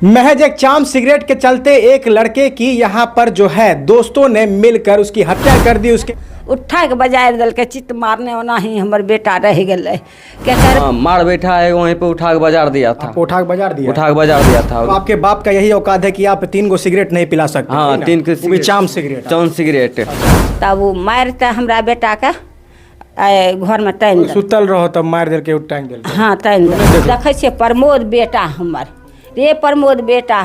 महज एक चाम सिगरेट के चलते एक लड़के की यहाँ पर जो है दोस्तों ने मिलकर उसकी हत्या कर दी। उसके उठा के बजाय दल के चित्त मारने होना ही हमर बेटा रह गए क्या कर मार बैठा है वहीं पे उठा के बाजार दिया था। उठा के बाजार दिया था। तो आपके बाप का यही औकात है कि आप 3 गो सिगरेट नहीं पिला सकते। हाँ, 3 को वो भी चाम सिगरेट। तब वो मारते हमरा बेटा का घर में टाइम सुतल रहो तब मार दे के टाइम दे। हाँ टाइम देखे छे प्रमोद बेटा हमर रे प्रमोद बेटा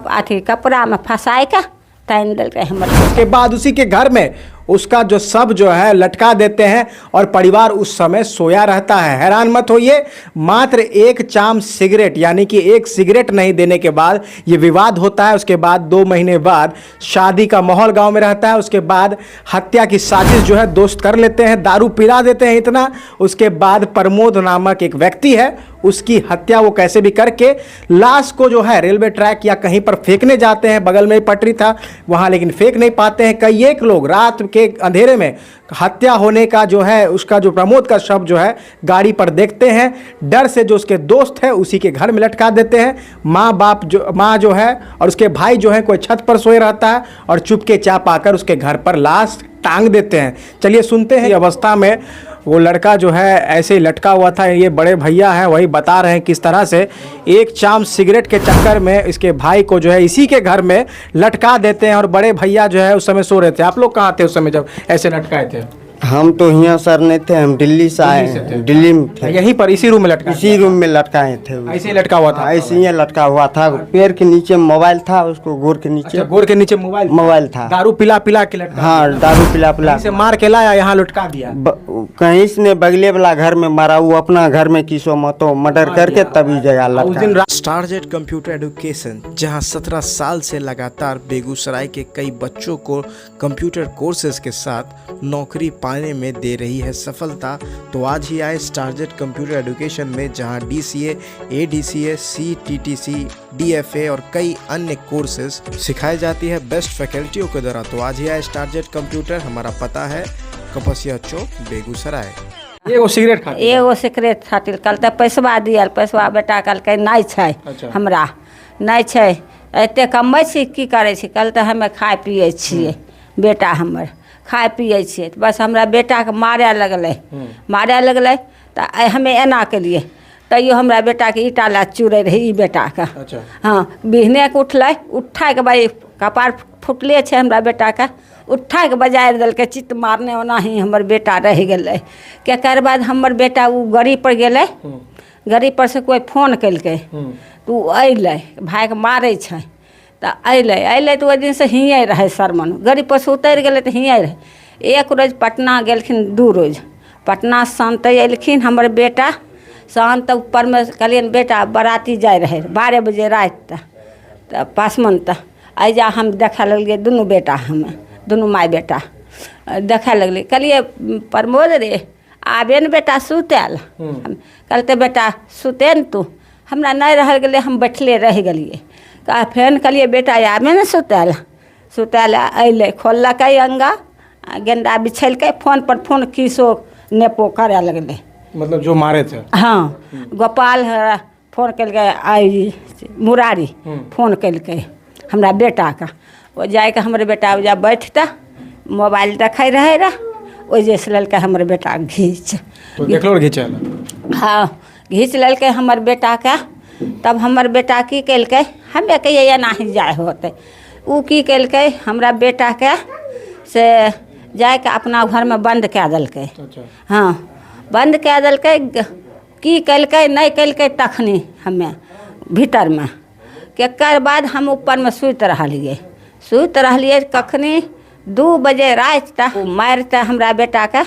अथी कपड़ा में फंसाए का टाइम दल के हमर। उसके बाद उसी के घर में उसका जो सब जो है लटका देते हैं और परिवार उस समय सोया रहता है। हैरान मत होइए, मात्र एक चाम सिगरेट यानी कि एक सिगरेट नहीं देने के बाद ये विवाद होता है। उसके बाद 2 महीने बाद शादी का माहौल गांव में रहता है। उसके बाद हत्या की साजिश जो है दोस्त कर लेते हैं, दारू पिला देते हैं इतना। उसके बाद प्रमोद नामक एक व्यक्ति है, उसकी हत्या वो कैसे भी करके लाश को जो है रेलवे ट्रैक या कहीं पर फेंकने जाते हैं। बगल में ही पटरी था वहाँ, लेकिन फेंक नहीं पाते हैं। कई एक लोग रात के अंधेरे में हत्या होने का जो है उसका जो प्रमोद का शव जो है गाड़ी पर देखते हैं। डर से जो उसके दोस्त है उसी के घर में लटका देते हैं। माँ जो है और उसके भाई जो है कोई छत पर सोए रहता है और चुपके चाप आकर उसके घर पर लाश टांग देते हैं। चलिए सुनते हैं। अवस्था में वो लड़का जो है ऐसे ही लटका हुआ था। ये बड़े भैया हैं, वही बता रहे हैं किस तरह से एक चाम सिगरेट के चक्कर में इसके भाई को जो है इसी के घर में लटका देते हैं। और बड़े भैया जो है उस समय सो रहे थे। आप लोग कहाँ थे उस समय जब ऐसे लटकाए थे? हम तो यहाँ सर नहीं थे, हम दिल्ली से आए हैं। दिल्ली में थे, यहीं पर इसी रूम में लटका? इसी रूम में लटकाए थे। ऐसे ही लटका हुआ था? ऐसे ही लटका हुआ था। पैर के नीचे मोबाइल था, उसको गोर के नीचे। अच्छा, गोर के नीचे मोबाइल था। दारू पिला के लटका? हाँ, दारू पिला से मार के लाया, यहाँ लटका दिया। कहीं से बगले वाला घर में मारा, वो अपना घर में किसो मतो मर्डर करके तभी जगह लटका। स्टारजेट कंप्यूटर एजुकेशन, जहां 17 साल से लगातार बेगूसराय के कई बच्चों को कंप्यूटर कोर्सेज के साथ नौकरी पाने में दे रही है सफलता। तो आज ही आए स्टारजेट कंप्यूटर एजुकेशन में, जहां DCA, ADCA, CTTC, DFA और कई अन्य कोर्सेज सिखाई जाती है बेस्ट फैकल्टियों के द्वारा। तो आज ही आए स्टारजेट कंप्यूटर। हमारा पता है कपसिया चौक, बेगूसराय। एगो सिगरेट खातिर कल तो पैसवा दियल, पैसवा बेटा कल के नहीं छै। अच्छा। हमरा नहीं छै, एते कमाई छी की करे छी। कल तो हमें खाए पिए छिए, बेटा हमर खाए पिए छिए। बस हमरा बेटा के मारे लगले तो हमें एना के लिए तैयो हमरा बेटा के ईटा ला चूरे रही ई बेटा का। अच्छा। हाँ, बिहने के उठा के भाई कपार फुटले छे हमरा बेटा का। उठा के बजाय दल के चित्त मारने होना ही हमर बेटा रह गए। केकर बाद हमर बेटा वो गाड़ी पर गए, गाड़ी पर से कोई फोन कलके तो अइले भाई के मारे छे तो अइले तो ओहि दिन से हिये रहे शर्मन। गाड़ी पर से उतर गए तो हिये रहे। एक रोज पटना गेलखिन, 2 रोज पटना शांत एलखिन। हमर बेटा शांत ऊपर में कहलियन बेटा बराती जाए रहे 12 बजे रात तो पासमन तक आइजा हम देखा लगलिए दुनू बेटा, हमें दुनू माय बेटा देखा लगली। कहलिए प्रमोद रे आबे न बेटा सुतल। कहते बेटा सुते न तू, हमरा नहीं रह गए, हम बैठले रह गलिए। कहा फेन कहलिए बेटा आबे न सुतल अइले, खोलक अंगा गेंदा बिछेलके, फोन पर फोन किसो नेपो करे लगले। मतलब जो मारे थे? हाँ, गोपाल फोन कलके, आई मुरारी फोन कलके हमरा बेटा का। वो जाके हमरे बेटा जा बैठता मोबाइल देखे रहे ओ जैसे ललके हमर बेटा घींच तो देखलो घींचल। हाँ, घींच ललके हमर बेटा का। तब हमर बेटा की कलके, हमें कहिए नहीं जाए होते। उ की कलके हमरा बेटा के से जाके अपना घर में बंद कै दलके। अच्छा। हाँ, बंद कै दलके। की कलके नहीं कलके तखनी हमें भीतर में। केकर बाद हम ऊपर में सुत रहलिए कखनी 2 बजे रात तक मारते हमरा बेटा के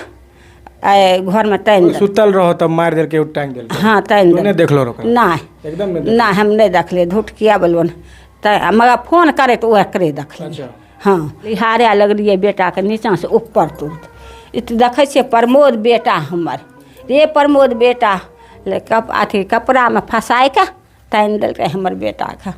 घर में टाइम सुतल रहो तब मार दे के टाइम दे। हाँ, टाइम नहीं देखलो नहीं, एकदम नहीं, हम नहीं देखले। झूठ किया बोलबो मगर फोन करे तो वह करे देखले। अच्छा। हाँ, लिहारे लगलिए बेटा के नीचा से ऊपर तुरंत। इत देखे छे प्रमोद बेटा हमर रे प्रमोद बेटा अथी कपड़ा में फंसाए का टाइम दल के हमर बेटा का।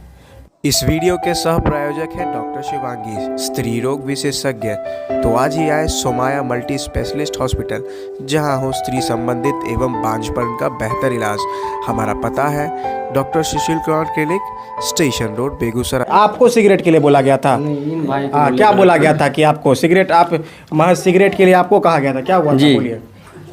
इस वीडियो के सह प्रायोजक हैं डॉक्टर शिवांगी, स्त्री रोग विशेषज्ञ। तो आज ही आए सोमाया मल्टी स्पेशलिस्ट हॉस्पिटल, जहां हो स्त्री संबंधित एवं बांझपन का बेहतर इलाज। हमारा पता है doctor Sushil Kumar clinic, station road, Begusarai. आपको सिगरेट के लिए बोला गया था? क्या बोला गया था कि आपको सिगरेट, आप महज सिगरेट के लिए आपको कहा गया था? क्या हुआ था, जी। बोलिए।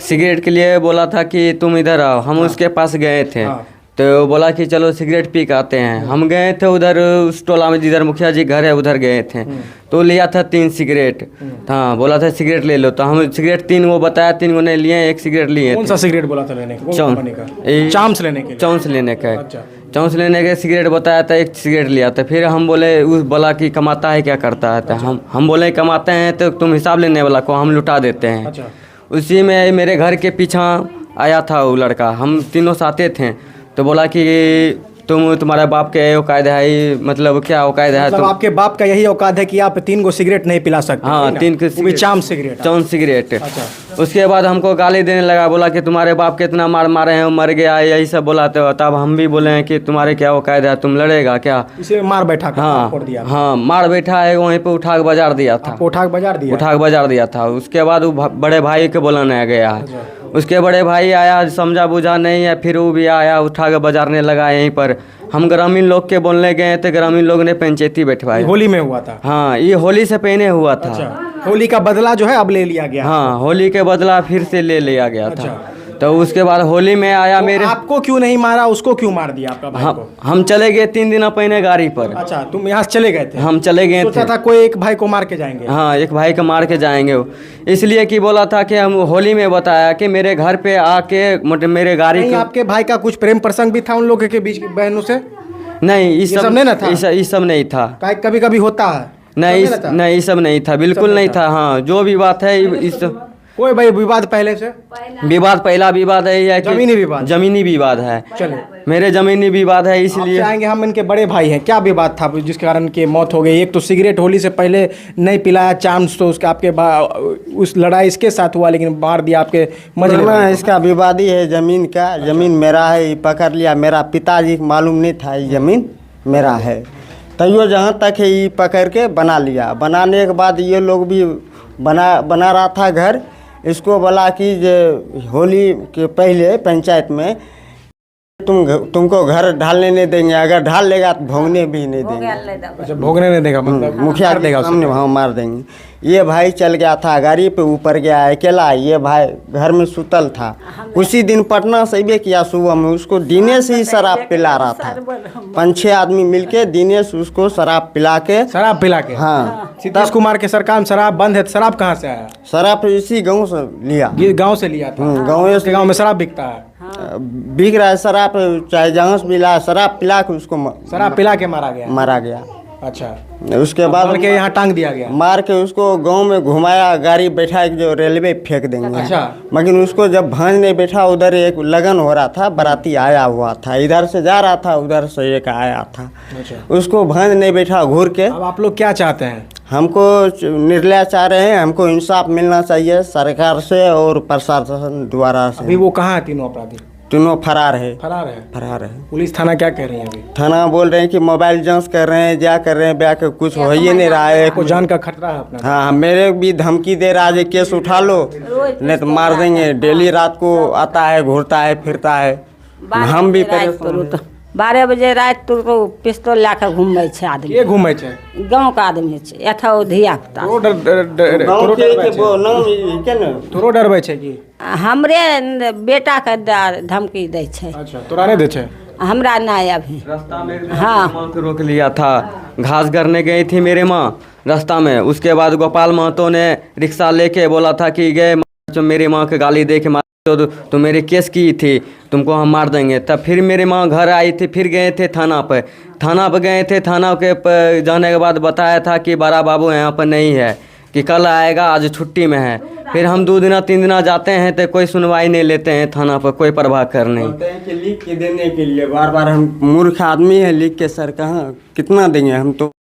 सिगरेट के लिए बोला था कि तुम इधर आओ। हम उसके पास गए थे, तो बोला कि चलो सिगरेट पी के आते हैं। हम गए थे उधर उस टोला में जिधर मुखिया जी घर है, उधर गए थे। तो लिया था 3 सिगरेट। हाँ, बोला था सिगरेट ले लो। तो हम सिगरेट 3 वो बताया, 3 वो नहीं लिए, 1 सिगरेट लिए कौन सा सिगरेट बोला था लेने का? कौन कंपनी का? चाम्स लेने के लिए? चौंस लेने का। अच्छा। चौंस लेने के सिगरेट बताया था, 1 सिगरेट लिया था। फिर हम बोले, उस बोला कि कमाता है क्या करता है? तो हम बोले कमाते हैं तो तुम हिसाब लेने वाला को हम लुटा देते हैं। अच्छा। उसी में मेरे घर के पीछा आया था वो लड़का, हम तीनों साथे थे। तो बोला कि तुम्हारे बाप के औकात है, मतलब क्या औकात है? मतलब आपके बाप का यही औकात है कि आप 3 गो सिगरेट नहीं पिला सकते? हाँ, 3 चाम सिगरेट। चौन सिगरेट। अच्छा। उसके बाद हमको गाली देने लगा, बोला कि तुम्हारे बाप के इतना मारे हैं, मर गया, यही सब बोला। तो तब हम भी बोले हैं कि तुम्हारे क्या औकात है, तुम लड़ेगा क्या? इसे मार बैठा कर हाँ फोड़ दिया? हाँ, मार बैठा है, वहीं पे उठा के बाजार दिया था। उठा के बाजार दिया? उठा के बाजार दिया था। उसके बाद वो बड़े भाई के बुलाने गया। उसके बड़े भाई आया, समझा बुझा नहीं है, फिर वो भी आया, उठा के बाजारने लगा यहीं पर। हम ग्रामीण लोग के बोलने गए थे, ग्रामीण लोग ने पंचायती बैठवाई। होली में हुआ था? हाँ, ये होली से पहले हुआ था। अच्छा। होली का बदला जो है अब ले लिया गया? हाँ, होली के बदला फिर से ले लिया गया था। अच्छा। तो उसके बाद होली में आया तो मेरे। आपको क्यों नहीं मारा, उसको क्यों मार दिया आपका भाई को? हम चले गए 3 दिन पहले गाड़ी पर। अच्छा, तुम यहाँ से चले गए थे? हम चले गए सोचा थे। था कोई एक भाई को मार के जाएंगे? हाँ, एक भाई को मार के जाएंगे वो। इसलिए कि बोला था कि हम होली में बताया कि मेरे घर पे आके मेरे गाड़ी नहीं, के। आपके भाई का कुछ प्रेम प्रसंग भी था उन लोगों के बीच, बहनों से? नहीं, ये सब नहीं ना था? ये सब नहीं था। कभी कभी होता है? नहीं, सब था? नहीं, ये सब नहीं था, बिल्कुल नहीं था। हाँ, जो भी बात है इस कोई भाई विवाद पहले से? विवाद, पहला विवाद है कि जमीनी विवाद? जमीनी विवाद है। चलो, मेरे जमीनी विवाद है, इसलिए आएंगे हम। इनके बड़े भाई हैं, क्या विवाद था जिसके कारण की मौत हो गई? एक तो सिगरेट होली से पहले नहीं पिलाया, चांस तो उसका आपके उस लड़ाई इसके साथ हुआ, लेकिन मार दिया आपके मजले ना, में। इसका विवादी है जमीन का। जमीन मेरा है, ये पकड़ लिया। मेरा पिताजी को मालूम नहीं था ये जमीन मेरा है। तैयो जहाँ तक है ये पकड़ के बना लिया। बनाने के बाद ये लोग भी बना रहा था घर। इसको बोला कि जो होली के पहले पंचायत में तुमको घर ढालने नहीं देंगे, अगर ढाल लेगा तो भोगने भी नहीं देंगे। अच्छा, भोगने नहीं देगा, मतलब मुखिया मार देगा उसे? सामने वहाँ मार देंगे। ये भाई चल गया था गाड़ी पे, ऊपर गया अकेला। ये भाई घर में सुतल था। उसी दिन पटना से अबे किया सुबह में, उसको दिनेश ही शराब पिला रहा था। 5-6 आदमी मिलके दिनेश उसको शराब पिला के। शराब पिला के? हाँ। नीतीश कुमार के सरकार में शराब बंद है, तो शराब कहाँ से आया? शराब इसी गांव से लिया। ये गांव से लिया था? गांव में शराब बिकता है? बिक रहा है शराब, चाहे जहाँ से मिला शराब पिला के उसको शराब पिला के मारा गया? मारा गया। अच्छा। उसके बाद मार के यहाँ टांग दिया गया? मार के उसको गांव में घुमाया, गाड़ी बैठा के जो रेलवे फेंक देंगे। अच्छा। मगर उसको जब भांज नहीं बैठा, उधर एक लगन हो रहा था, बाराती आया हुआ था, इधर से जा रहा था, उधर से एक आया था। अच्छा। उसको भांज नहीं बैठा, घूर के। अब आप लोग क्या चाहते हैं? हमको निर्णय चाह रहे हैं, हमको इंसाफ मिलना चाहिए सरकार से और प्रशासन द्वारा से। अभी वो कहाँ है तीनों अपराधी? तीनों फरार है। फरार है? फरार है। पुलिस थाना क्या कह रही है अभी? थाना बोल रहे हैं कि मोबाइल जांच कर रहे हैं, क्या कर रहे हैं, ब्या कुछ हो ही नहीं रहा है। को जान का खतरा है अपना? हाँ, मेरे भी धमकी दे रहा है, केस उठा लो नहीं तो मार देंगे। डेली रात को आता है, घूरता है, फिरता है। हम भी परेशान। 12 बजे रात तो पिस्तौल ला के घूमै छै आदमी। के घूमै छै? गाँव के आदमी छै, एथा ओ धिया पुता। तोरो डरबै छै कि? हमरे बेटा के धमकी दै छै। अच्छा, तोरा नहीं दे छै? हमरा नहीं अभी। रास्ता में हाँ। माँ को रोक लिया था, घास करने गई थी मेरे माँ रास्ता में। उसके बाद गोपाल महतो ने रिक्शा लेके बोला था कि गए जो मेरी माँ के गाली दे के मार, तो मेरे केस की थी, तुमको हम मार देंगे। तब फिर मेरी माँ घर आई थी, फिर गए थे थाना पर गए थे। थाना के जाने के बाद बताया था कि बड़ा बाबू यहाँ पर नहीं है, कि कल आएगा, आज छुट्टी में है। फिर हम 2 दिन 3 दिन जाते हैं तो कोई सुनवाई नहीं लेते हैं, थाना पर कोई प्रभाकर नहीं। बोलते हैं कि लिख के देने के लिए बार बार। हम मूर्ख आदमी है, लिख के सर कहाँ कितना देंगे हम तो।